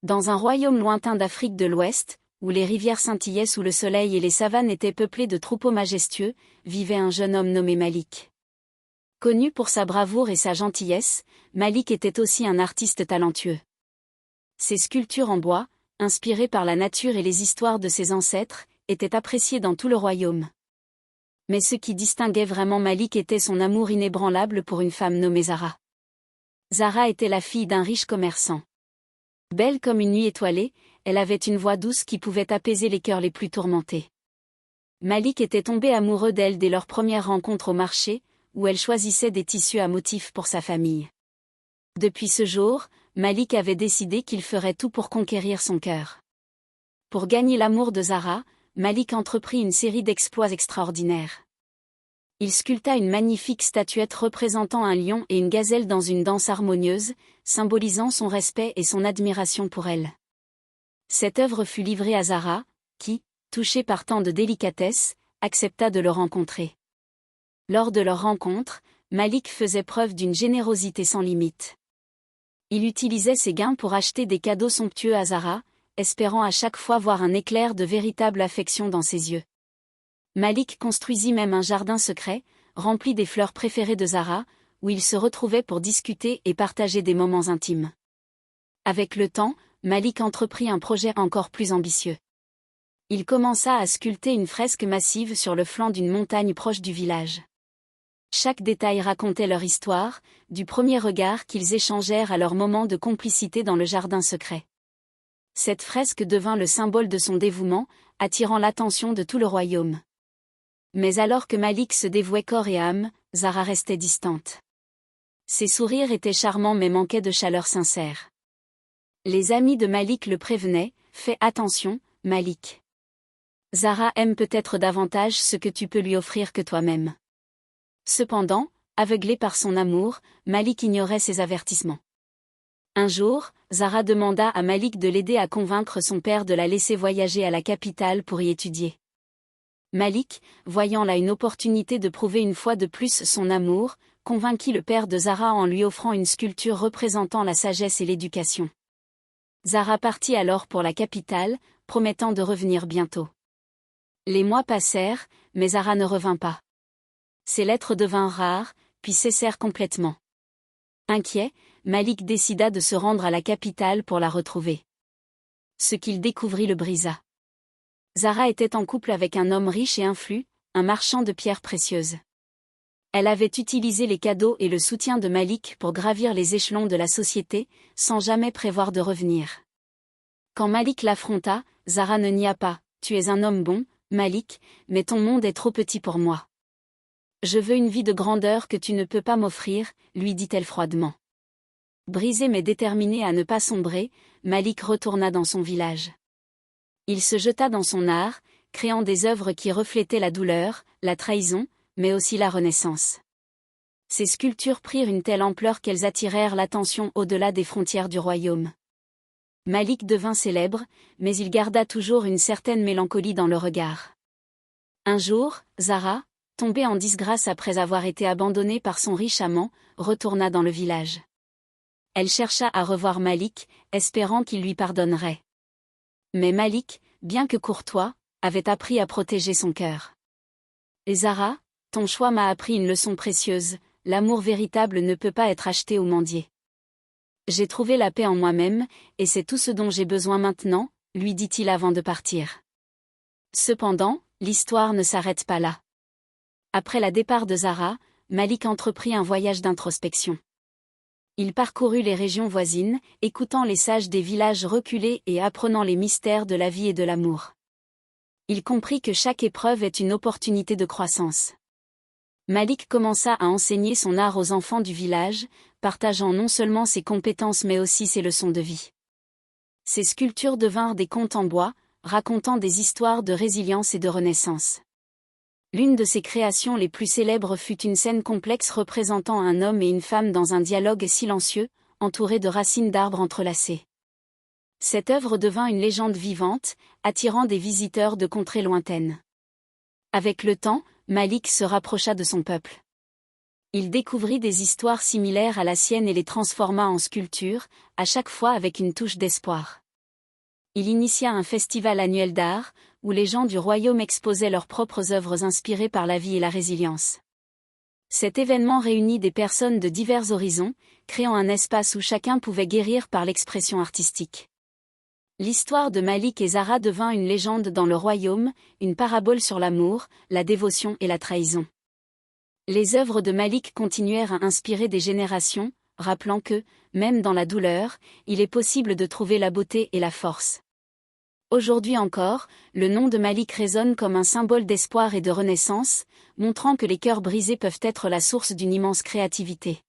Dans un royaume lointain d'Afrique de l'Ouest, où les rivières scintillaient sous le soleil et les savanes étaient peuplées de troupeaux majestueux, vivait un jeune homme nommé Malik. Connu pour sa bravoure et sa gentillesse, Malik était aussi un artiste talentueux. Ses sculptures en bois, inspirées par la nature et les histoires de ses ancêtres, étaient appréciées dans tout le royaume. Mais ce qui distinguait vraiment Malik était son amour inébranlable pour une femme nommée Zara. Zara était la fille d'un riche commerçant. Belle comme une nuit étoilée, elle avait une voix douce qui pouvait apaiser les cœurs les plus tourmentés. Malik était tombé amoureux d'elle dès leur première rencontre au marché, où elle choisissait des tissus à motifs pour sa famille. Depuis ce jour, Malik avait décidé qu'il ferait tout pour conquérir son cœur. Pour gagner l'amour de Zara, Malik entreprit une série d'exploits extraordinaires. Il sculpta une magnifique statuette représentant un lion et une gazelle dans une danse harmonieuse, symbolisant son respect et son admiration pour elle. Cette œuvre fut livrée à Zara, qui, touchée par tant de délicatesse, accepta de le rencontrer. Lors de leur rencontre, Malik faisait preuve d'une générosité sans limite. Il utilisait ses gains pour acheter des cadeaux somptueux à Zara, espérant à chaque fois voir un éclair de véritable affection dans ses yeux. Malik construisit même un jardin secret, rempli des fleurs préférées de Zara, où ils se retrouvaient pour discuter et partager des moments intimes. Avec le temps, Malik entreprit un projet encore plus ambitieux. Il commença à sculpter une fresque massive sur le flanc d'une montagne proche du village. Chaque détail racontait leur histoire, du premier regard qu'ils échangèrent à leur moment de complicité dans le jardin secret. Cette fresque devint le symbole de son dévouement, attirant l'attention de tout le royaume. Mais alors que Malik se dévouait corps et âme, Zara restait distante. Ses sourires étaient charmants mais manquaient de chaleur sincère. Les amis de Malik le prévenaient, « Fais attention, Malik. Zara aime peut-être davantage ce que tu peux lui offrir que toi-même. » Cependant, aveuglé par son amour, Malik ignorait ces avertissements. Un jour, Zara demanda à Malik de l'aider à convaincre son père de la laisser voyager à la capitale pour y étudier. Malik, voyant là une opportunité de prouver une fois de plus son amour, convainquit le père de Zara en lui offrant une sculpture représentant la sagesse et l'éducation. Zara partit alors pour la capitale, promettant de revenir bientôt. Les mois passèrent, mais Zara ne revint pas. Ses lettres devinrent rares, puis cessèrent complètement. Inquiet, Malik décida de se rendre à la capitale pour la retrouver. Ce qu'il découvrit le brisa. Zara était en couple avec un homme riche et influent, un marchand de pierres précieuses. Elle avait utilisé les cadeaux et le soutien de Malik pour gravir les échelons de la société, sans jamais prévoir de revenir. Quand Malik l'affronta, Zara ne nia pas, « Tu es un homme bon, Malik, mais ton monde est trop petit pour moi. Je veux une vie de grandeur que tu ne peux pas m'offrir, » lui dit-elle froidement. Brisé mais déterminé à ne pas sombrer, Malik retourna dans son village. Il se jeta dans son art, créant des œuvres qui reflétaient la douleur, la trahison, mais aussi la renaissance. Ses sculptures prirent une telle ampleur qu'elles attirèrent l'attention au-delà des frontières du royaume. Malik devint célèbre, mais il garda toujours une certaine mélancolie dans le regard. Un jour, Zara, tombée en disgrâce après avoir été abandonnée par son riche amant, retourna dans le village. Elle chercha à revoir Malik, espérant qu'il lui pardonnerait. Mais Malik, bien que courtois, avait appris à protéger son cœur. « Et Zara, ton choix m'a appris une leçon précieuse, l'amour véritable ne peut pas être acheté ou mendié. J'ai trouvé la paix en moi-même, et c'est tout ce dont j'ai besoin maintenant, » lui dit-il avant de partir. Cependant, l'histoire ne s'arrête pas là. Après le départ de Zara, Malik entreprit un voyage d'introspection. Il parcourut les régions voisines, écoutant les sages des villages reculés et apprenant les mystères de la vie et de l'amour. Il comprit que chaque épreuve est une opportunité de croissance. Malik commença à enseigner son art aux enfants du village, partageant non seulement ses compétences mais aussi ses leçons de vie. Ses sculptures devinrent des contes en bois, racontant des histoires de résilience et de renaissance. L'une de ses créations les plus célèbres fut une scène complexe représentant un homme et une femme dans un dialogue silencieux, entouré de racines d'arbres entrelacées. Cette œuvre devint une légende vivante, attirant des visiteurs de contrées lointaines. Avec le temps, Malik se rapprocha de son peuple. Il découvrit des histoires similaires à la sienne et les transforma en sculptures, à chaque fois avec une touche d'espoir. Il initia un festival annuel d'art, où les gens du royaume exposaient leurs propres œuvres inspirées par la vie et la résilience. Cet événement réunit des personnes de divers horizons, créant un espace où chacun pouvait guérir par l'expression artistique. L'histoire de Malik et Zara devint une légende dans le royaume, une parabole sur l'amour, la dévotion et la trahison. Les œuvres de Malik continuèrent à inspirer des générations, rappelant que, même dans la douleur, il est possible de trouver la beauté et la force. Aujourd'hui encore, le nom de Malik résonne comme un symbole d'espoir et de renaissance, montrant que les cœurs brisés peuvent être la source d'une immense créativité.